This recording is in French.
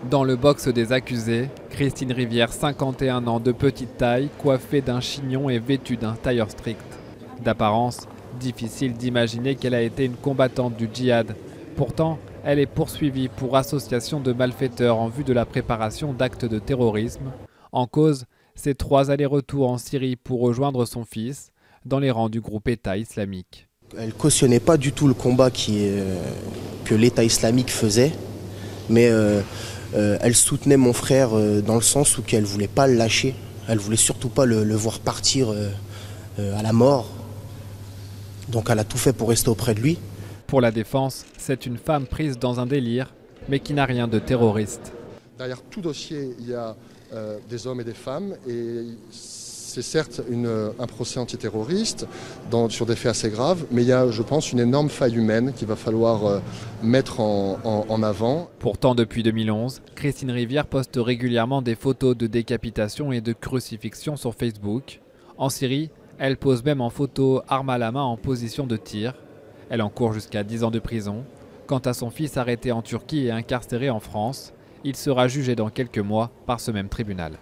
Dans le box des accusés, Christine Rivière, 51 ans, de petite taille, coiffée d'un chignon et vêtue d'un tailleur strict. D'apparence, difficile d'imaginer qu'elle a été une combattante du djihad. Pourtant, elle est poursuivie pour association de malfaiteurs en vue de la préparation d'actes de terrorisme. En cause, ses 3 allers-retours en Syrie pour rejoindre son fils dans les rangs du groupe État islamique. Elle cautionnait pas du tout le combat que l'État islamique faisait, mais elle soutenait mon frère dans le sens où qu'elle voulait pas le lâcher. Elle voulait surtout pas le voir partir à la mort. Donc elle a tout fait pour rester auprès de lui. Pour la défense, c'est une femme prise dans un délire, mais qui n'a rien de terroriste. Derrière tout dossier, il y a des hommes et des femmes, et c'est certes un procès antiterroriste sur des faits assez graves, mais il y a, je pense, une énorme faille humaine qu'il va falloir mettre en avant. Pourtant, depuis 2011, Christine Rivière poste régulièrement des photos de décapitation et de crucifixion sur Facebook. En Syrie, elle pose même en photo, arme à la main, en position de tir. Elle encourt jusqu'à 10 ans de prison. Quant à son fils arrêté en Turquie et incarcéré en France, il sera jugé dans quelques mois par ce même tribunal.